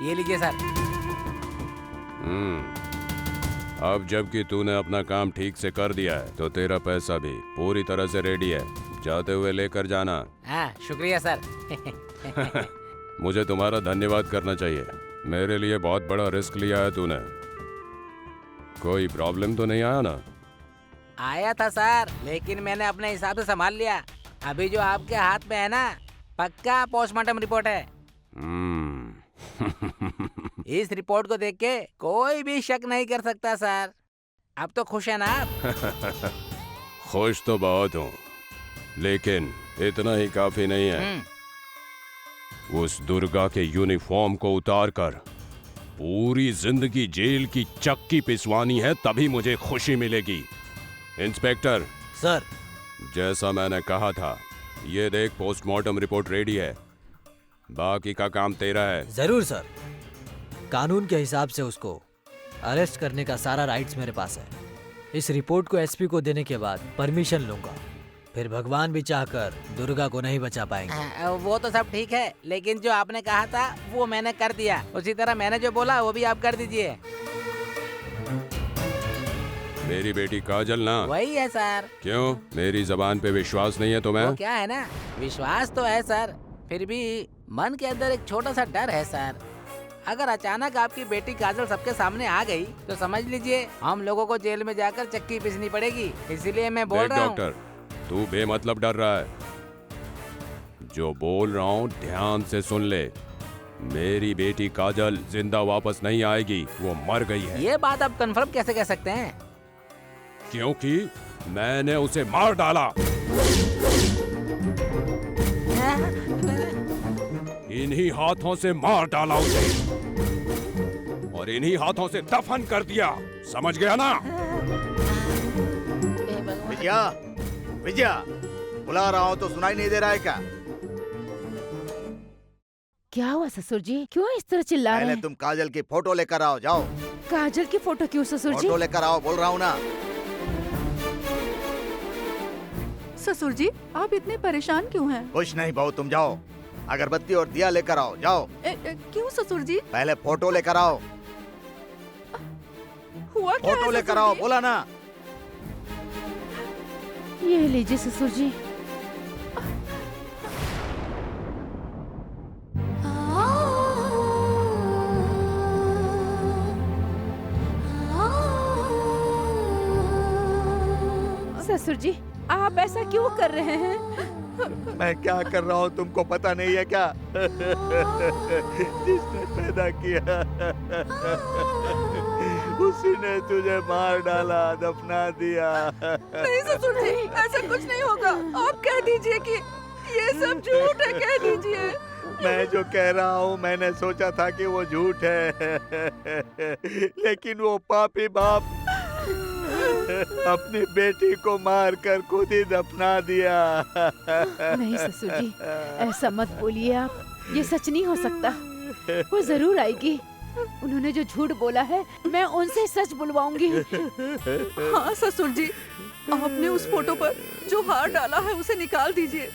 ये लीजिए सर। अब जबकि तूने अपना काम ठीक से कर दिया है तो तेरा पैसा भी पूरी तरह से रेडी है। जाते हुए लेकर जाना। हाँ शुक्रिया सर। मुझे तुम्हारा धन्यवाद करना चाहिए। मेरे लिए बहुत बड़ा रिस्क लिया है तूने। कोई प्रॉब्लम तो नहीं आया ना? आया था सर, लेकिन मैंने अपने हिसाब से संभाल लिया। अभी जो आपके हाथ में है ना, पक्का पोस्टमार्टम रिपोर्ट है। इस रिपोर्ट को देख के कोई भी शक नहीं कर सकता सर। अब तो खुश है ना आप? खुश तो बहुत हूँ, लेकिन इतना ही काफी नहीं है। उस दुर्गा के यूनिफॉर्म को उतारकर पूरी जिंदगी जेल की चक्की पिसवानी है, तभी मुझे खुशी मिलेगी। इंस्पेक्टर सर, जैसा मैंने कहा था, ये देख पोस्टमार्टम रिपोर्ट रेडी है। बाकी का काम तेरा है। जरूर सर। कानून के हिसाब से उसको अरेस्ट करने का सारा राइट्स मेरे पास है। इस रिपोर्ट को एसपी को देने के बाद परमिशन लूंगा। फिर भगवान भी चाहकर दुर्गा को नहीं बचा पाएंगे। वो तो सब ठीक है, लेकिन जो आपने कहा था वो मैंने कर दिया। उसी तरह मैंने जो बोला वो भी आप कर दीजिए। मेरी बेटी काजल ना? वही है सर। क्यों, मेरी जबान पे विश्वास नहीं है तुम्हें? वो क्या है ना, विश्वास तो है सर, फिर भी मन के अंदर एक छोटा सा डर है सर। अगर अचानक आपकी बेटी काजल सबके सामने आ गई तो समझ लीजिए हम लोगों को जेल में जाकर चक्की पीसनी पड़ेगी। इसीलिए मैं बोल रहा हूँ। डॉक्टर, तू बेमतलब डर रहा है। जो बोल रहा हूँ ध्यान से सुन ले। मेरी बेटी काजल जिंदा वापस नहीं आएगी, वो मर गई है। ये बात आप कंफर्म कैसे कह सकते हैं? क्योंकि मैंने उसे मार डाला। इन्हीं हाथों से मार डाला उसे, और इन्हीं हाथों से दफन कर दिया। समझ गया ना? विजया, विजया, बुला रहा हूँ तो सुनाई नहीं दे रहा है क्या? क्या हुआ ससुर जी, क्यों इस तरह चिल्ला रहे पहले हैं? तुम काजल की फोटो लेकर आओ, जाओ। काजल की फोटो क्यों ससुर जी? फोटो लेकर आओ, बोल रहा हूँ ना। ससुर जी, आप इतने परेशान क्यों हैं? कुछ नहीं बहू, तुम जाओ। अगरबत्ती और दिया लेकर आओ, जाओ। क्यों ससुर जी? पहले फोटो लेकर आओ। हुआ क्या है फोटो लेकर ससुर आओ, जी? बोला ना। ये लीजिए ससुर जी। ससुर जी, आप ऐसा क्यों कर रहे हैं? मैं क्या कर रहा हूँ तुमको पता नहीं है क्या? जिसने पैदा किया उसी ने तुझे मार डाला, दफना दिया। नहीं ससुर जी, ऐसा कुछ नहीं होगा। आप कह दीजिए कि ये सब झूठ है, कह दीजिए। मैं जो कह रहा हूँ मैंने सोचा था कि वो झूठ है, लेकिन वो पापी बाप अपनी बेटी को मारकर खुद ही दफना दिया। नहीं ससुर जी, ऐसा मत बोलिए आप। ये सच नहीं हो सकता। वो जरूर आएगी। उन्होंने जो झूठ बोला है, मैं उनसे सच बुलवाऊंगी। हाँ ससुर जी, आपने उस फोटो पर जो हार डाला है उसे निकाल दीजिए,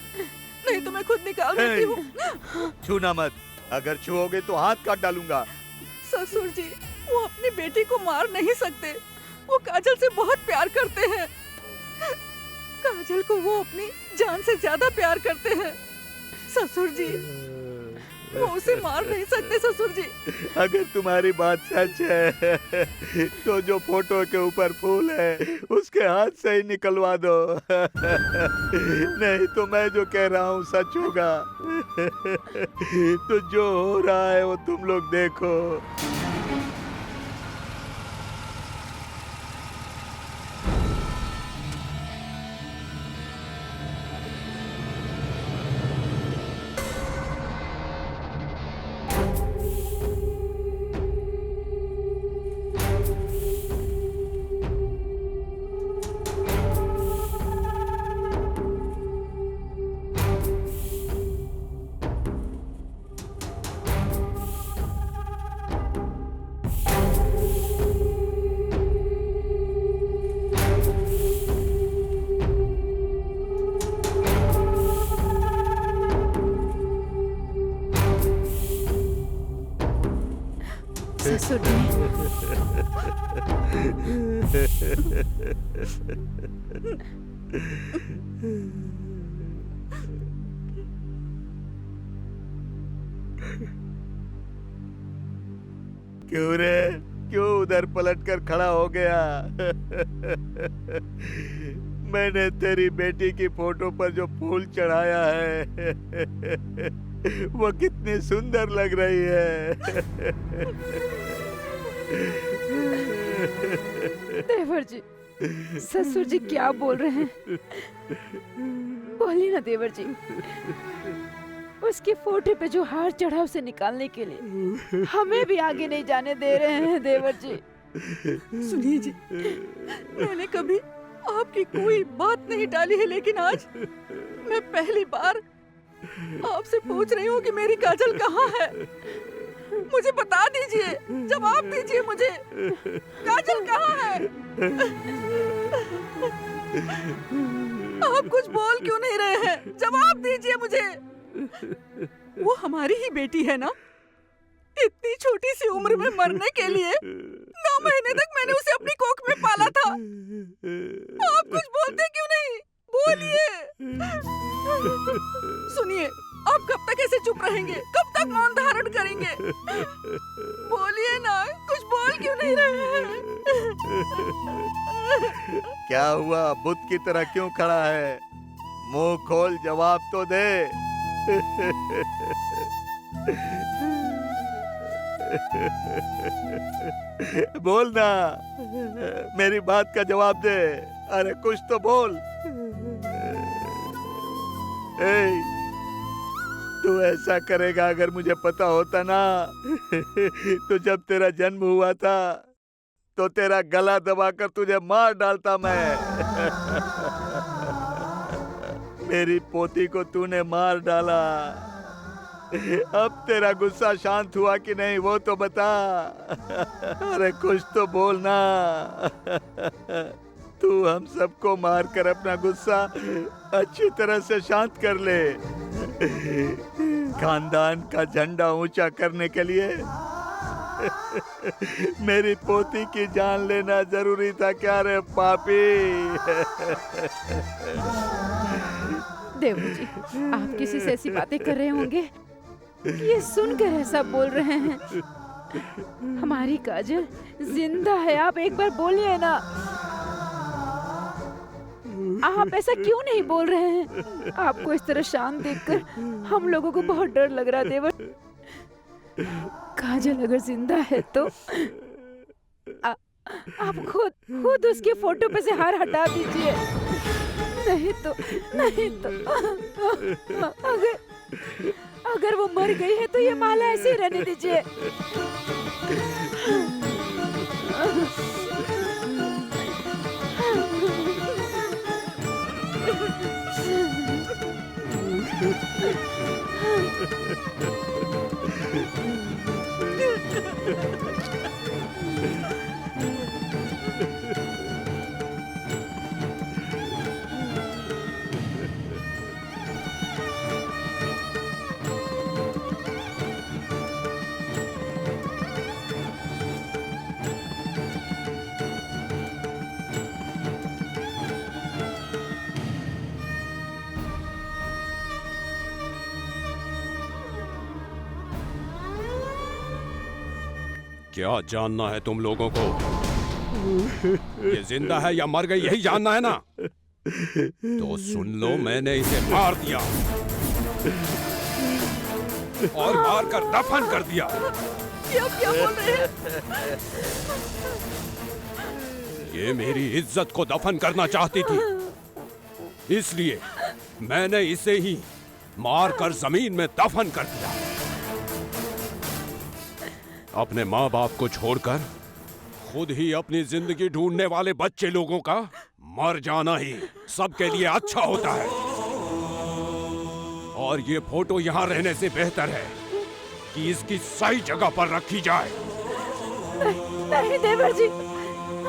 नहीं तो मैं खुद निकाल देती हूँ। छूना मत, अगर छुओगे तो हाथ काट डालूंगा। ससुर जी, वो अपनी बेटी को मार नहीं सकते। वो काजल से बहुत प्यार करते हैं। काजल को वो अपनी जान से ज्यादा प्यार करते हैं। ससुर जी, वो उसे मार नहीं सकते। ससुर जी, अगर तुम्हारी बात सच है तो जो फोटो के ऊपर फूल है उसके हाथ से ही निकलवा दो। नहीं तो मैं जो कह रहा हूँ सच होगा। तो जो हो रहा है वो तुम लोग देखो। ससुर जी, क्यों रे, क्यों उधर पलट कर खड़ा हो गया? मैंने तेरी बेटी की फोटो पर जो फूल चढ़ाया है वो कितनी सुंदर लग रही है। देवर जी, ससुर जी क्या बोल रहे हैं? बोलिए ना देवर जी। उसके फोटो पे जो हार चढ़ा उसे निकालने के लिए हमें भी आगे नहीं जाने दे रहे हैं देवर जी। सुनिए जी, मैंने कभी आपकी कोई बात नहीं टाली है, लेकिन आज मैं पहली बार आपसे पूछ रही हूँ कि मेरी काजल कहाँ है। मुझे बता दीजिए, जवाब दीजिए मुझे, काजल कहाँ है? आप कुछ बोल क्यों नहीं रहे हैं? जवाब दीजिए मुझे। वो हमारी ही बेटी है ना? इतनी छोटी सी उम्र में मरने के लिए 9 महीने तक मैंने उसे अपनी कोख में पाला था। आप कुछ बोलते क्यों नहीं? बोलिए। सुनिए, आप कब तक ऐसे चुप रहेंगे? कब तक मौन धारण करेंगे? बोलिए ना, कुछ बोल क्यों नहीं रहे हैं? क्या हुआ, बुत की तरह क्यों खड़ा है? मुंह खोल, जवाब तो दे। बोल ना, मेरी बात का जवाब दे। अरे कुछ तो बोल। ए, तू ऐसा करेगा अगर मुझे पता होता ना तो जब तेरा जन्म हुआ था तो तेरा गला दबाकर तुझे मार डालता मैं। मेरी पोती को तूने मार डाला। अब तेरा गुस्सा शांत हुआ कि नहीं वो तो बता। अरे कुछ तो बोलना। तू हम सबको मारकर अपना गुस्सा अच्छी तरह से शांत कर ले। खानदान का झंडा ऊंचा करने के लिए मेरी पोती की जान लेना जरूरी था क्या रे पापी? देवर जी, आप किसी से ऐसी बातें कर रहे होंगे कि ये सुनकर ऐसा बोल रहे हैं। हमारी काजल जिंदा है, आप एक बार बोलिए ना। आप ऐसा क्यों नहीं बोल रहे हैं? आपको इस तरह शांत देखकर हम लोगों को बहुत डर लग रहा है देवर। काजल अगर जिंदा है तो आप खुद उसके फोटो पे से हार हटा दीजिए। नहीं तो अगर वो मर गई है तो ये माला ऐसे ही रहने दीजिए। क्या जानना है तुम लोगों को? ये जिंदा है या मर गई यही जानना है ना? तो सुन लो, मैंने इसे मार दिया और मार कर दफन कर दिया। क्या बोल रहे हैं? ये मेरी इज्जत को दफन करना चाहती थी, इसलिए मैंने इसे ही मार कर जमीन में दफन कर दिया। अपने माँ बाप को छोड़कर खुद ही अपनी जिंदगी ढूंढने वाले बच्चे लोगों का मर जाना ही सबके लिए अच्छा होता है। और ये फोटो यहाँ रहने से बेहतर है कि इसकी सही जगह पर रखी जाए। नहीं देवर जी,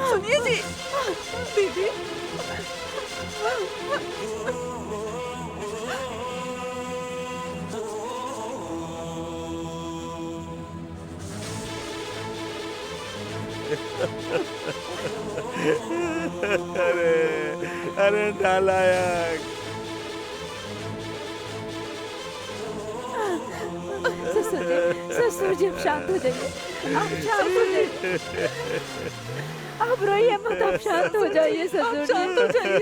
सुनिए जी, दीदी, अरे अरे नालायक। ससुर जी अब शांत हो जाइए, आप शांत हो जाइए, आप रोइए मत, आप शांत हो जाइए ससुर शांत हो जी। जाइए।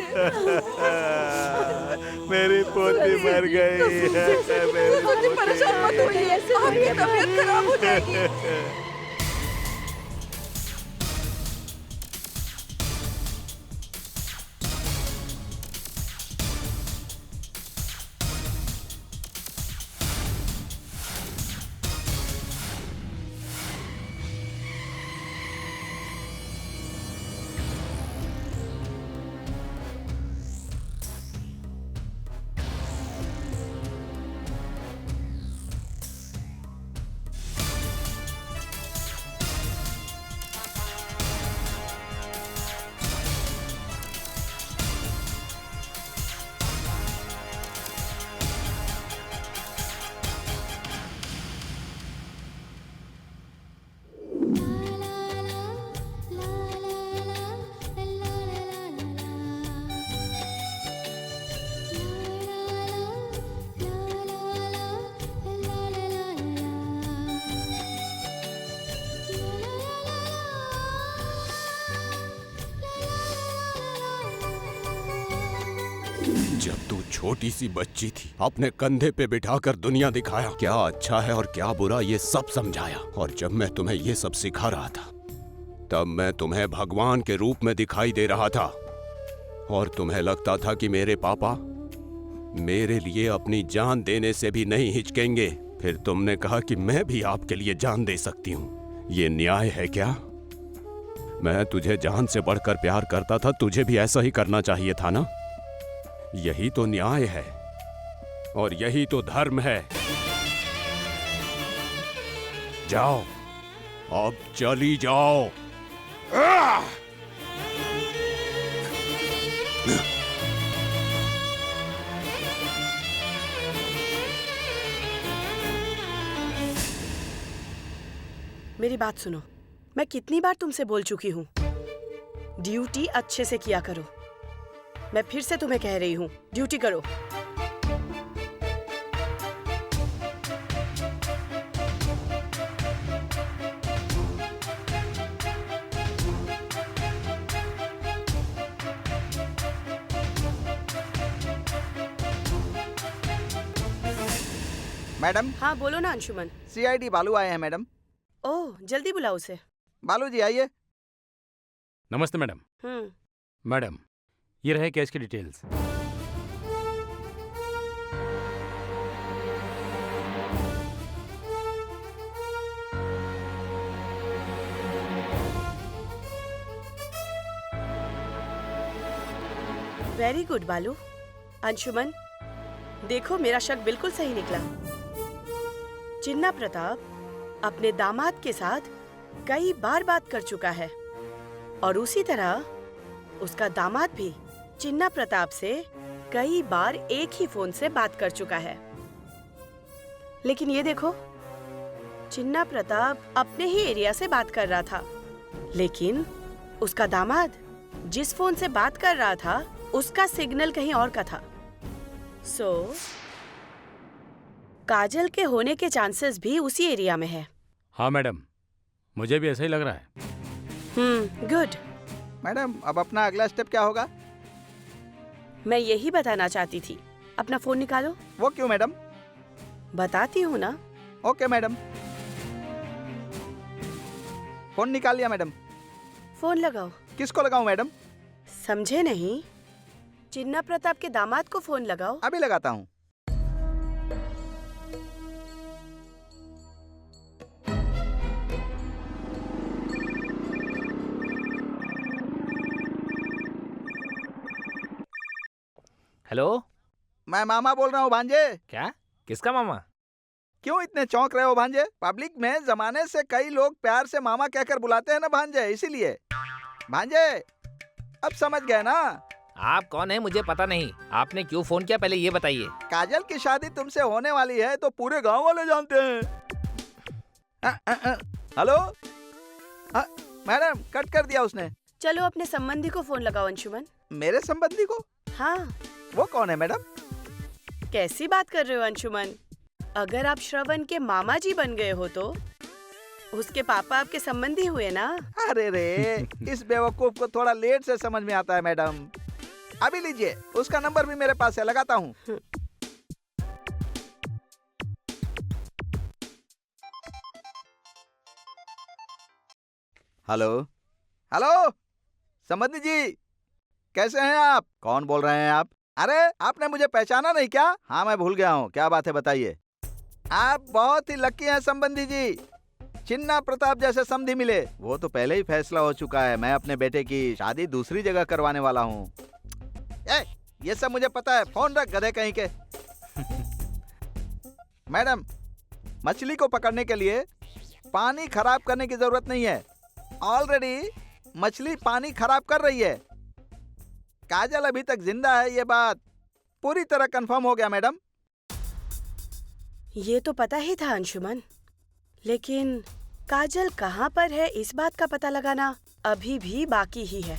मेरी पोती मर गई। मेरी ससुर परेशान मत होइए, आपकी तबीयत खराब हो जाएगी। जब तू छोटी सी बच्ची थी, अपने कंधे पे बिठाकर दुनिया दिखाया, क्या अच्छा है और क्या बुरा ये सब समझाया। और जब मैं तुम्हें ये सब सिखा रहा था, तब मैं तुम्हें भगवान के रूप में दिखाई दे रहा था। और तुम्हें लगता था कि मेरे पापा मेरे लिए अपनी जान देने से भी नहीं हिचकेंगे। फिर तुमने कहा कि मैं भी आपके लिए जान दे सकती हूँ। ये न्याय है क्या? मैं तुझे जान से बढ़कर प्यार करता था, तुझे भी ऐसा ही करना चाहिए था ना? यही तो न्याय है और यही तो धर्म है। जाओ, अब चली जाओ। मेरी बात सुनो, मैं कितनी बार तुमसे बोल चुकी हूँ, ड्यूटी अच्छे से किया करो। मैं फिर से तुम्हें कह रही हूँ, ड्यूटी करो। मैडम, हाँ बोलो ना अंशुमन। सीआईडी बालू आए हैं मैडम। ओह, जल्दी बुलाओ उसे। बालू जी आइए। नमस्ते मैडम। मैडम, ये रहे केस की डिटेल्स। वेरी गुड बालू। अंशुमन, देखो मेरा शक बिल्कुल सही निकला। चिन्ना प्रताप अपने दामाद के साथ कई बार बात कर चुका है और उसी तरह उसका दामाद भी चिन्ना प्रताप से कई बार एक ही फोन से बात कर चुका है। लेकिन ये देखो, चिन्ना प्रताप अपने ही एरिया से बात कर रहा था, लेकिन उसका दामाद जिस फोन से बात कर रहा था उसका सिग्नल कहीं और का था। काजल के होने के चांसेस भी उसी एरिया में है। हाँ मैडम, मुझे भी ऐसा ही लग रहा है। गुड। मैडम, अब अपना अगला स्टेप क्या होगा? मैं यही बताना चाहती थी। अपना फोन निकालो। वो क्यों मैडम? बताती हूँ ना। Okay madam. फोन निकाल लिया मैडम। फोन लगाओ। किसको लगाऊं मैडम? समझे नहीं? चिन्ना प्रताप के दामाद को फोन लगाओ। अभी लगाता हूँ। हेलो, मैं मामा बोल रहा हूँ भांजे। क्या? किसका मामा? क्यों इतने चौंक रहे हो भांजे? पब्लिक में जमाने से कई लोग प्यार से मामा कहकर बुलाते हैं ना भांजे, इसीलिए। भांजे, अब समझ गए ना? आप कौन है मुझे पता नहीं। आपने क्यों फोन किया पहले ये बताइए। काजल की शादी तुमसे होने वाली है तो पूरे गांव वाले जानते हैं। हेलो, मैडम कट कर दिया उसने। चलो अपने संबंधी को फोन लगाओ अंशुमन। मेरे संबंधी को? हाँ। वो कौन है मैडम? कैसी बात कर रहे हो अंशुमन? अगर आप श्रवण के मामा जी बन गए हो तो उसके पापा आपके संबंधी हुए ना। अरे रे, इस बेवकूफ को थोड़ा लेट से समझ में आता है मैडम। अभी लीजिए, उसका नंबर भी मेरे पास है, लगाता हूँ। हेलो हेलो, संबंधी जी कैसे हैं आप? कौन बोल रहे हैं आप? अरे आपने मुझे पहचाना नहीं क्या? हाँ मैं भूल गया हूँ, क्या बात है बताइए। आप बहुत ही लकी हैं संबंधी जी, चिन्ना प्रताप जैसे समधी मिले। वो तो पहले ही फैसला हो चुका है, मैं अपने बेटे की शादी दूसरी जगह करवाने वाला हूँ। ये सब मुझे पता है, फोन रख गधे कहीं के। मैडम, मछली को पकड़ने के लिए पानी खराब करने की जरूरत नहीं है। ऑलरेडी मछली पानी खराब कर रही है। काजल अभी तक जिंदा है, ये बात पूरी तरह कंफर्म हो गया मैडम। ये तो पता ही था अंशुमन, लेकिन काजल कहाँ पर है इस बात का पता लगाना अभी भी बाकी ही है।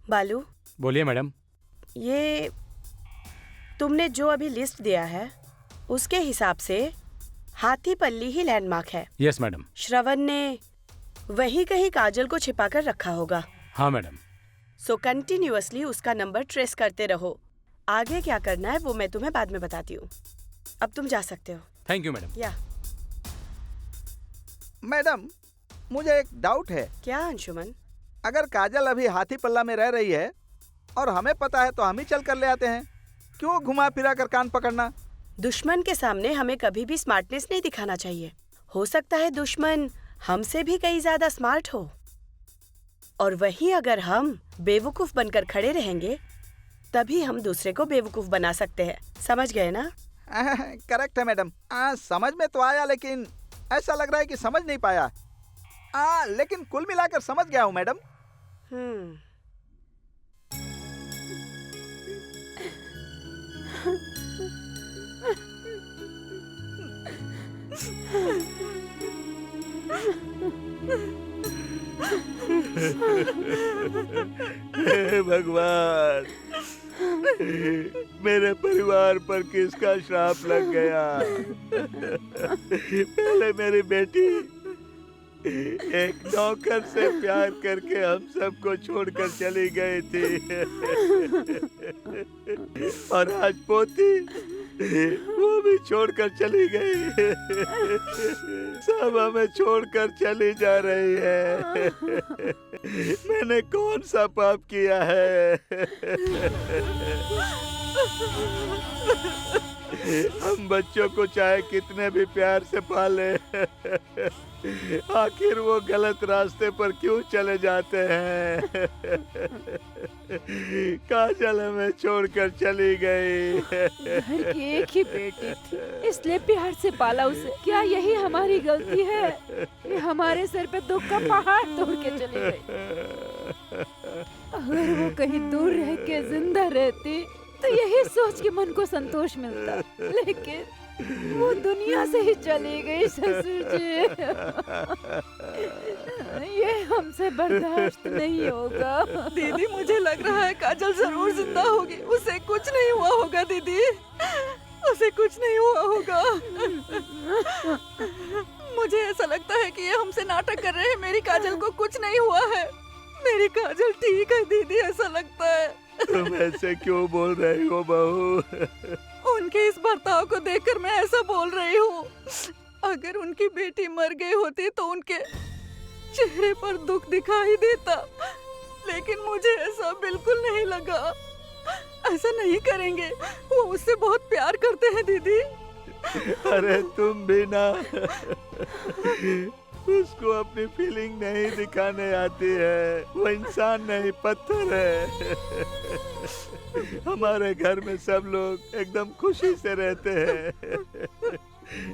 बालू बोलिए मैडम। ये तुमने जो अभी लिस्ट दिया है उसके हिसाब से हाथीपल्ली ही लैंडमार्क है। Yes madam. श्रवण ने वही कहीं काजल को छिपा कर रखा होगा। हाँ मैडम। सो कंटिन्यूअसली उसका नंबर ट्रेस करते रहो। आगे क्या करना है वो मैं तुम्हें बाद में बताती हूँ। अब तुम जा सकते हो। Thank you madam. या मैडम, मुझे एक डाउट है। क्या अंशुमन? अगर काजल अभी हाथीपल्ला में रह रही है और हमें पता है तो हम ही चल कर ले आते हैं, क्यों घुमा फिरा कर कान पकड़ना? दुश्मन के सामने हमें कभी भी स्मार्टनेस नहीं दिखाना चाहिए। हो सकता है दुश्मन हमसे भी कहीं ज्यादा स्मार्ट हो, और वहीं अगर हम बेवकूफ बनकर खड़े रहेंगे तभी हम दूसरे को बेवकूफ बना सकते हैं। समझ गए ना? करेक्ट है मैडम। समझ में तो आया, लेकिन ऐसा लग रहा है कि समझ नहीं पाया। लेकिन कुल मिलाकर समझ गया हूँ मैडम। हे भगवान, मेरे परिवार पर किसका श्राप लग गया? पहले मेरी बेटी एक नौकर से प्यार करके हम सबको छोड़कर चली गई थी, और आज पोती वो भी छोड़कर चली गई। सब हमें छोड़कर चली जा रही है। मैंने कौन सा पाप किया है? हम बच्चों को चाहे कितने भी प्यार से पाले, आखिर वो गलत रास्ते पर क्यों चले जाते हैं? काजल हमें छोड़कर चली गई। घर की एक ही बेटी थी, इसलिए प्यार से पाला उसे। क्या यही हमारी गलती है कि हमारे सर पे दुख का पहाड़ तोड़ के चली गई? अगर वो कहीं दूर रह के जिंदा रहती तो यही सोच के मन को संतोष मिलता, लेकिन वो दुनिया से ही चली गई। ससुर जी, ये हमसे बर्दाश्त नहीं होगा। दीदी, मुझे लग रहा है काजल जरूर जिंदा होगी। उसे कुछ नहीं हुआ होगा दीदी, उसे कुछ नहीं हुआ होगा। मुझे ऐसा लगता है कि ये हमसे नाटक कर रहे हैं। मेरी काजल को कुछ नहीं हुआ है। मेरी काजल ठीक है दीदी, ऐसा लगता है। तुम ऐसे क्यों बोल रही हो बहू? उनके इस बर्ताव को देखकर मैं ऐसा बोल रही हूँ। अगर उनकी बेटी मर गई होती तो उनके चेहरे पर दुख दिखाई देता, लेकिन मुझे ऐसा बिल्कुल नहीं लगा। ऐसा नहीं करेंगे, वो उससे बहुत प्यार करते हैं दीदी। अरे तुम भी ना, उसको अपनी फीलिंग नहीं दिखाने आती है। वो इंसान नहीं, पत्थर है। हमारे घर में सब लोग एकदम खुशी से रहते हैं,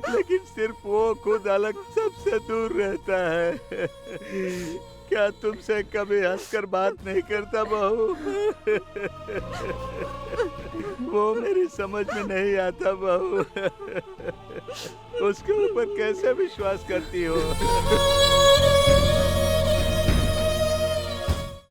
लेकिन सिर्फ वो खुद अलग सबसे दूर रहता है। क्या तुमसे कभी हंसकर बात नहीं करता बहू? वो मेरी समझ में नहीं आता बहू। उसके ऊपर कैसे विश्वास करती हो?